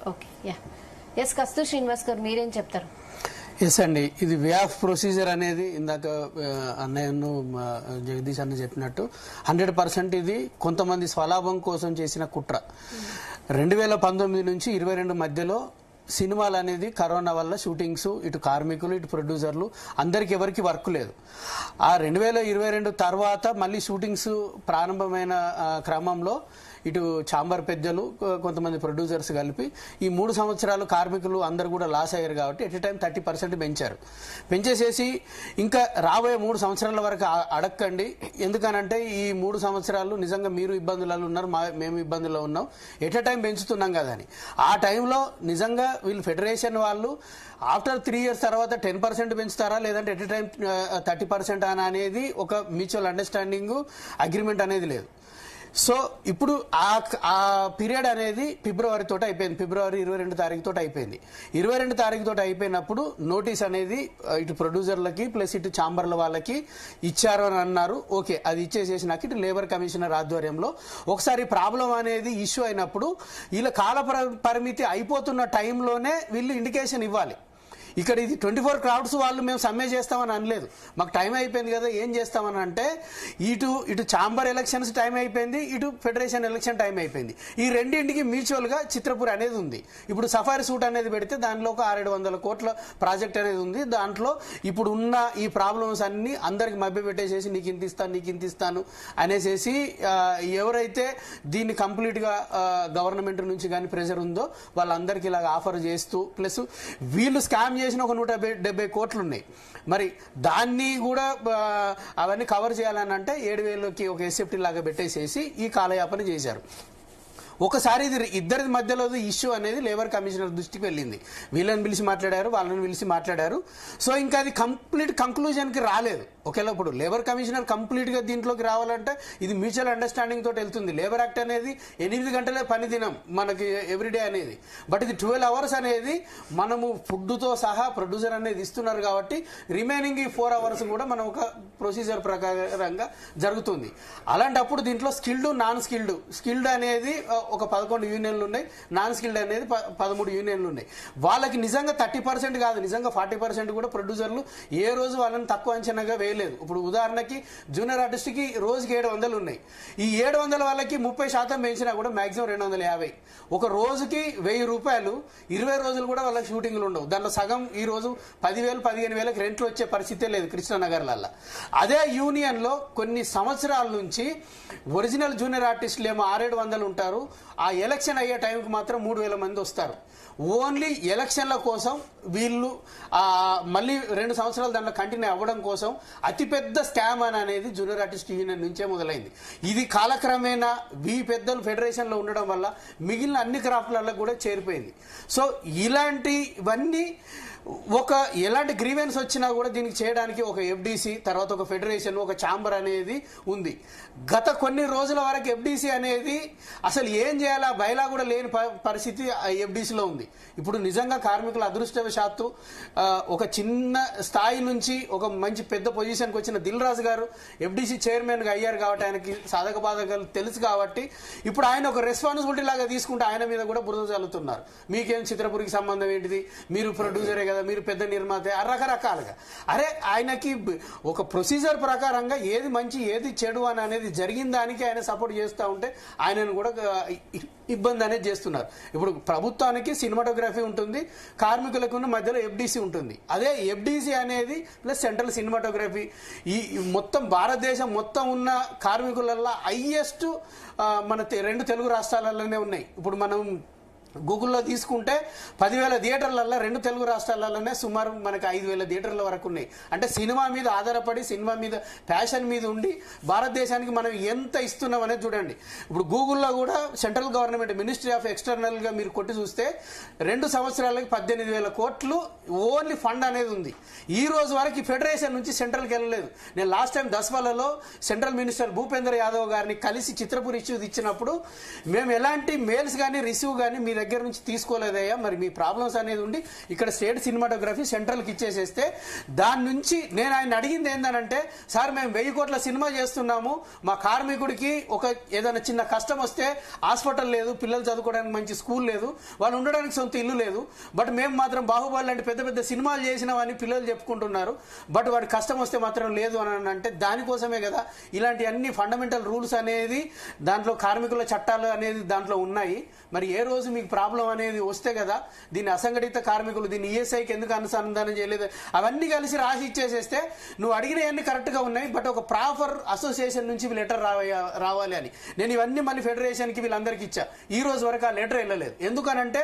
Okay, yeah, yes కస్తూరి శ్రీనివాస్ గారు మీరేం చెప్తారు? ఎస్ అండి, ఇది వే ఆఫ్ ప్రొసీజర్ అనేది ఇందాక అన్నయ్యను జగదీష్ అన్న చెప్పినట్టు 100% ఇది కొంతమంది స్వలాభం కోసం చేసిన కుట్ర. 2019 నుంచి 22 మధ్యలో సినిమాలు అనేది కరోనా వల్ల షూటింగ్స్, ఇటు కార్మికులు ఇటు ప్రొడ్యూసర్లు అందరికి ఎవరికి వర్క్ లేదు. ఆ 2022 తర్వాత మళ్ళీ షూటింగ్స్ ప్రారంభమైన క్రమంలో ఇటు ఛాంబర్ పెద్దలు కొంతమంది ప్రొడ్యూసర్స్ కలిపి ఈ 3 సంవత్సరాలు కార్మికులు అందరు కూడా లాస్ అయ్యారు కాబట్టి ఎట్ ఎ టైం 30% పెంచారు. పెంచేసేసి ఇంకా రాబోయే 3 సంవత్సరాల వరకు అడక్కండి, ఎందుకనంటే ఈ 3 సంవత్సరాలు నిజంగా మీరు ఇబ్బందులలో ఉన్నారు, మేము ఇబ్బందుల్లో ఉన్నాం, ఎట్ ఎ టైం పెంచుతున్నాం కదా అని. ఆ టైంలో నిజంగా వీళ్ళు ఫెడరేషన్ వాళ్ళు ఆఫ్టర్ 3 ఇయర్స్ తర్వాత 10% పెంచుతారా లేదంటే ఎట్ ఎ టైం 30% అని అనేది ఒక మ్యూచువల్ అండర్స్టాండింగ్ అగ్రిమెంట్ అనేది లేదు. సో ఇప్పుడు ఆ పీరియడ్ అనేది ఫిబ్రవరి తోటి అయిపోయింది. ఫిబ్రవరి 22 తారీఖు తోటి అయిపోయింది. 22 తారీఖు తోటి అయిపోయినప్పుడు నోటీస్ అనేది ఇటు ప్రొడ్యూసర్లకి ప్లస్ ఇటు ఛాంబర్ల వాళ్ళకి ఇచ్చారు అని అన్నారు. ఓకే, అది ఇచ్చేసేసినాక ఇటు లేబర్ కమిషనర్ ఆధ్వర్యంలో ఒకసారి ప్రాబ్లం అనేది ఇష్యూ అయినప్పుడు వీళ్ళ కాల పరిమితి అయిపోతున్న టైంలోనే వీళ్ళు ఇండికేషన్ ఇవ్వాలి. ఇక్కడ ఇది 24 క్రౌడ్స్ వాళ్ళు మేము సమ్మె చేస్తామని అనలేదు, మాకు టైం అయిపోయింది కదా ఏం చేస్తామని అంటే ఇటు ఛాంబర్ ఎలక్షన్స్ టైం అయిపోయింది, ఇటు ఫెడరేషన్ ఎలక్షన్ టైం అయిపోయింది. ఈ రెండింటికి మ్యూచువల్గా చిత్రపూర్ అనేది ఉంది. ఇప్పుడు సఫారీ సూట్ అనేది పెడితే దానిలో ఒక 600-700 కోట్ల ప్రాజెక్ట్ అనేది ఉంది. దాంట్లో ఇప్పుడు ఉన్న ఈ ప్రాబ్లమ్స్ అన్ని అందరికి మభ్య పెట్టేసేసి నీకు ఇంత ఇస్తాను అనేసేసి ఎవరైతే దీన్ని కంప్లీట్గా గవర్నమెంట్ నుంచి కానీ ప్రెషర్ ఉందో వాళ్ళందరికీ ఇలాగ ఆఫర్ చేస్తూ ప్లస్ వీళ్ళు స్కామ్ చేసిన ఒక 170 కోట్లు ఉన్నాయి. మరి దాన్ని కూడా అవన్నీ కవర్ చేయాలని అంటే 7,000కి ఒక ఎస్ఎఫ్టీ లాగా పెట్టేసేసి ఈ కాలయాపన చేశారు. ఒకసారి ఇది ఇద్దరి మధ్యలో ఇష్యూ అనేది లేబర్ కమిషనర్ దృష్టికి వెళ్ళింది. వీళ్ళని పిలిచి మాట్లాడారు, వాళ్ళని పిలిచి మాట్లాడారు. సో ఇంకా అది కంప్లీట్ కంక్లూజన్కి రాలేదు. ఒకవేళ ఇప్పుడు లేబర్ కమిషనర్ కంప్లీట్గా దీంట్లోకి రావాలంటే ఇది మ్యూచువల్ అండర్స్టాండింగ్ తోటి వెళ్తుంది. లేబర్ యాక్ట్ అనేది 8 గంటలే పని దినం మనకి ఎవ్రీడే అనేది, బట్ ఇది 12 అవర్స్ అనేది మనము ఫుడ్తో సహా ప్రొడ్యూసర్ అనేది ఇస్తున్నారు కాబట్టి రిమైనింగ్ ఈ 4 అవర్స్ కూడా మనం ఒక ప్రొసీజర్ ప్రకారంగా జరుగుతుంది. అలాంటప్పుడు దీంట్లో స్కిల్డ్ నాన్ స్కిల్డ్ అనేది ఒక 11 యూనియన్లు ఉన్నాయి, నాన్ స్కిల్డ్ అనేది 13 యూనియన్లు ఉన్నాయి. వాళ్ళకి నిజంగా 30% కాదు, నిజంగా 40% కూడా ప్రొడ్యూసర్లు ఏ రోజు వాళ్ళని తక్కువ అంచనాగా వేయలేదు. ఇప్పుడు ఉదాహరణకి జూనియర్ ఆర్టిస్ట్కి రోజుకి 700 ఉన్నాయి. ఈ 700 వాళ్ళకి 30% పెంచినా కూడా మాక్సిమం 250. ఒక రోజుకి 1000 రూపాయలు 20 రోజులు కూడా వాళ్ళకి షూటింగ్లు ఉండవు. దాంట్లో సగం ఈ రోజు 10,000-15,000 రెంట్లు వచ్చే పరిస్థితే లేదు కృష్ణనగర్లలో. అదే యూనియన్లో కొన్ని సంవత్సరాల నుంచి ఒరిజినల్ జూనియర్ ఆర్టిస్టులు ఏమో 600-700 ఉంటారు. ఆ ఎలక్షన్ అయ్యే టైంకి మాత్రం 3,000 మంది వస్తారు. ఓన్లీ ఎలక్షన్ల కోసం వీళ్ళు మళ్ళీ 2 సంవత్సరాలు దాంట్లో కంటిన్యూ అవ్వడం కోసం అతిపెద్ద స్కామ్ అనేది జూనియర్ ఆర్టిస్ట్ యూనియన్ నుంచే మొదలైంది. ఇది కాలక్రమేణా పెద్దలు ఫెడరేషన్లో ఉండడం వల్ల మిగిలిన అన్ని క్రాఫ్ట్లలో కూడా చేరిపోయింది. సో ఇలాంటివన్నీ ఎలాంటి గ్రీవెన్స్ వచ్చినా కూడా దీనికి చేయడానికి ఒక ఎఫ్డీసీ, తర్వాత ఒక ఫెడరేషన్, ఒక ఛాంబర్ అనేది ఉంది. గత కొన్ని రోజుల వరకు ఎఫ్డీసీ అనేది అసలు ఏం చేయాలా బయలా కూడా లేని పరిస్థితి ఎఫ్డీసీలో ఉంది. ఇప్పుడు నిజంగా కార్మికుల అదృష్టవశాత్తు ఒక చిన్న స్థాయి నుంచి ఒక మంచి పెద్ద పొజిషన్కి వచ్చిన దిల్ రాజు గారు ఎఫ్డీసీ చైర్మన్గా అయ్యారు కాబట్టి ఆయనకి సాధక బాధకాలు తెలుసు కాబట్టి ఇప్పుడు ఆయన ఒక రెస్పాన్సిబిలిటీ లాగా తీసుకుంటే ఆయన మీద కూడా బురద చల్లుతున్నారు. మీకేం చిత్రపురికి సంబంధం ఏంటిది, మీరు ప్రొడ్యూసరే కదా, మీరు పెద్ద నిర్మాత, రకరకాలుగా. అరే ఆయనకి ఒక ప్రొసీజర్ ప్రకారంగా ఏది మంచి ఏది చెడు అని అనేది జరిగిన దానికి ఆయన సపోర్ట్ చేస్తూ ఉంటే ఆయనను కూడా ఇబ్బంది అనేది చేస్తున్నారు. ఇప్పుడు ప్రభుత్వానికి సినిమాటోగ్రఫీ ఉంటుంది, కార్మికులకు మధ్యలో ఎఫ్డీసీ ఉంటుంది. అదే ఎఫ్డీసీ అనేది ప్లస్ సెంట్రల్ సినిమాటోగ్రఫీ ఈ మొత్తం భారతదేశం మొత్తం ఉన్న కార్మికులలో హైయెస్ట్ మన 2 తెలుగు రాష్ట్రాలలోనే ఉన్నాయి. ఇప్పుడు మనం గూగుల్లో తీసుకుంటే 10,000 థియేటర్లలో 2 తెలుగు రాష్ట్రాలలోనే సుమారు మనకు 5,000 థియేటర్ల వరకు ఉన్నాయి. అంటే సినిమా మీద ఆధారపడి సినిమా మీద ప్యాషన్ మీద ఉండి భారతదేశానికి మనం ఎంత ఇస్తున్నాం అనేది చూడండి. ఇప్పుడు గూగుల్లో కూడా సెంట్రల్ గవర్నమెంట్ మినిస్ట్రీ ఆఫ్ ఎక్స్టర్నల్గా మీరు కొట్టి చూస్తే 2 సంవత్సరాలకి 18,000 కోట్లు ఓన్లీ ఫండ్ అనేది ఉంది. ఈ రోజు వరకు ఫెడరేషన్ నుంచి సెంట్రల్కి వెళ్ళలేదు. నేను లాస్ట్ టైం దస్వాలలో సెంట్రల్ మినిస్టర్ భూపేంద్ర యాదవ్ గారిని కలిసి చిత్రపూర్ ఇష్యూ ఇచ్చినప్పుడు మేము ఎలాంటి మెయిల్స్ కానీ రిసీవ్ కానీ మీ దగ్గర నుంచి తీసుకోలేదయ్యా, మరి మీ ప్రాబ్లమ్స్ అనేది ఉండి ఇక్కడ స్టేట్ సినిమాటోగ్రఫీ సెంట్రల్కి ఇచ్చేసేస్తే దాని నుంచి నేను ఆయన అడిగింది ఏంటంటే, సార్ మేము 1000 కోట్ల సినిమా చేస్తున్నాము, మా కార్మికుడికి ఒక ఏదైనా చిన్న కష్టం వస్తే హాస్పిటల్ లేదు, పిల్లలు చదువుకోవడానికి మంచి స్కూల్ లేదు, వాళ్ళు ఉండడానికి సొంత ఇల్లు లేదు, బట్ మేము మాత్రం బాహుబలి లాంటి పెద్ద పెద్ద సినిమాలు చేసినామని పిల్లలు చెప్పుకుంటున్నారు, బట్ వాడి కష్టం వస్తే మాత్రం లేదు అని అంటే దానికోసమే కదా ఇలాంటి అన్ని ఫండమెంటల్ రూల్స్ అనేది దాంట్లో కార్మికుల చట్టాలు అనేది దాంట్లో ఉన్నాయి. మరి ఏ రోజు మీకు ప్రాబ్లం అనేది వస్తే కదా దీన్ని అసంఘటిత కార్మికులు దీన్ని ఈఎస్ఐకి ఎందుకు అనుసంధానం చేయలేదు అవన్నీ కలిసి రాసి ఇచ్చేసేస్తే నువ్వు అడిగినవన్నీ కరెక్ట్ గా ఉన్నాయి, బట్ ఒక ప్రాపర్ అసోసియేషన్ నుంచి లెటర్ రావాలి అని నేను ఇవన్నీ మళ్ళీ ఫెడరేషన్ కి వీళ్ళందరికీ ఇచ్చా. ఈ రోజు వరకు ఆ లెటర్ వెళ్ళలేదు. ఎందుకనంటే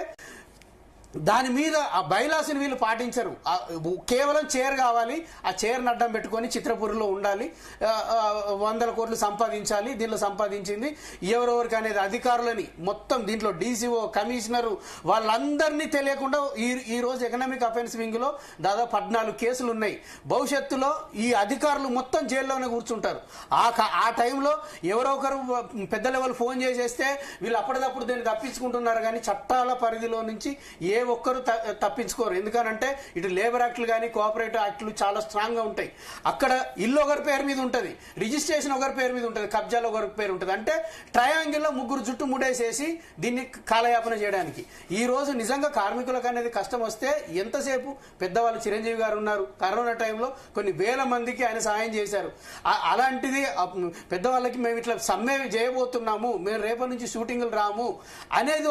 దాని మీద ఆ బైలాస్ని వీళ్ళు పాటించరు. కేవలం చైర్ కావాలి, ఆ చైర్ అడ్డం పెట్టుకొని చిత్రపూరిలో ఉండాలి, 100 కోట్లు సంపాదించాలి, దీనిలో సంపాదించింది ఎవరెవరికి అనేది అధికారులని మొత్తం దీంట్లో డీసీఓ కమిషనరు వాళ్ళందరినీ తెలియకుండా ఈ రోజు ఎకనామిక్ అఫెన్స్ వింగ్ లో దాదాపు 14 కేసులు ఉన్నాయి. భవిష్యత్తులో ఈ అధికారులు మొత్తం జైల్లోనే కూర్చుంటారు. ఆ టైంలో ఎవరో ఒకరు పెద్ద లెవెల్ ఫోన్ చేసేస్తే వీళ్ళు అప్పటిదప్పుడు దీన్ని తప్పించుకుంటున్నారు, కానీ చట్టాల పరిధిలో నుంచి ఏ ఒక్కరు తప్పించుకోరు. ఎందుకనంటే ఇటు లేబర్ యాక్ట్లు కానీ కోఆపరేటివ్ యాక్ట్లు చాలా స్ట్రాంగ్ గా ఉంటాయి. అక్కడ ఇల్లు ఒకరి పేరు మీద ఉంటుంది, రిజిస్ట్రేషన్ ఒకరి పేరు మీద ఉంటుంది, కబ్జాలో ఒకరి పేరు ఉంటుంది. అంటే ట్రయాంగిల్ లో 3 జుట్టు ముడేసేసి దీన్ని కాలయాపన చేయడానికి. ఈ రోజు నిజంగా కార్మికులకు అనేది కష్టం వస్తే ఎంతసేపు పెద్దవాళ్ళు చిరంజీవి గారు ఉన్నారు, కరోనా టైంలో కొన్ని వేల మందికి ఆయన సహాయం చేశారు. అలాంటిది పెద్దవాళ్ళకి మేము ఇట్లా సమ్మె చేయబోతున్నాము, మేము రేపటి నుంచి షూటింగ్లు రాము అనేది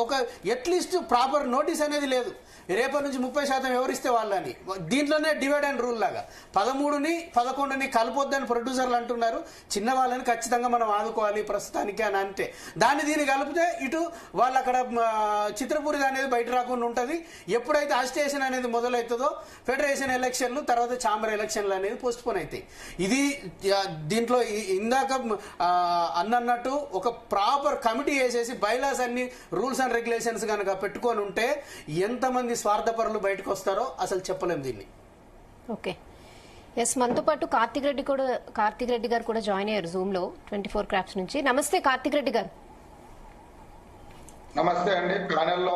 ఒక అట్లీస్ట్ ప్రాపర్ నోటీస్ అనేది లేదు. రేపటి నుంచి 30% ఎవరిస్తే వాళ్ళని దీంట్లోనే డివైడ్ అండ్ రూల్ లాగా 13ని 11ని కలపొద్దని ప్రొడ్యూసర్లు అంటున్నారు. చిన్న వాళ్ళని ఖచ్చితంగా మనం ఆదుకోవాలి ప్రస్తుతానికి అని అంటే దీన్ని కలిపితే ఇటు వాళ్ళు అక్కడ చిత్రపూరి అనేది బయట రాకుండా ఉంటుంది. ఎప్పుడైతే అజిటేషన్ అనేది మొదలవుతుందో ఫెడరేషన్ ఎలక్షన్లు తర్వాత ఛాంబర్ ఎలక్షన్లు అనేది పోస్ట్ పోన్ అవుతాయి. ఇది దీంట్లో ఇందాక అన్నట్టు ఒక ప్రాపర్ కమిటీ వేసేసి బైలాస్ అన్ని రూల్స్ అండ్ రెగ్యులేషన్స్ కనుక పెట్టుకొని ఉంటే ఎంతమంది స్వార్థపరులు బయటకు వస్తారో అసలు చెప్పలేం దీన్ని. ఓకే, ఎస్, మనతో పాటు కార్తిక్ రెడ్డి గారు కూడా జాయిన్ అయ్యారు జూమ్ లో 24 క్రాఫ్ట్స్ నుంచి. నమస్తే కార్తిక్ రెడ్డి గారు. నమస్తే అండి. ప్యానెల్లో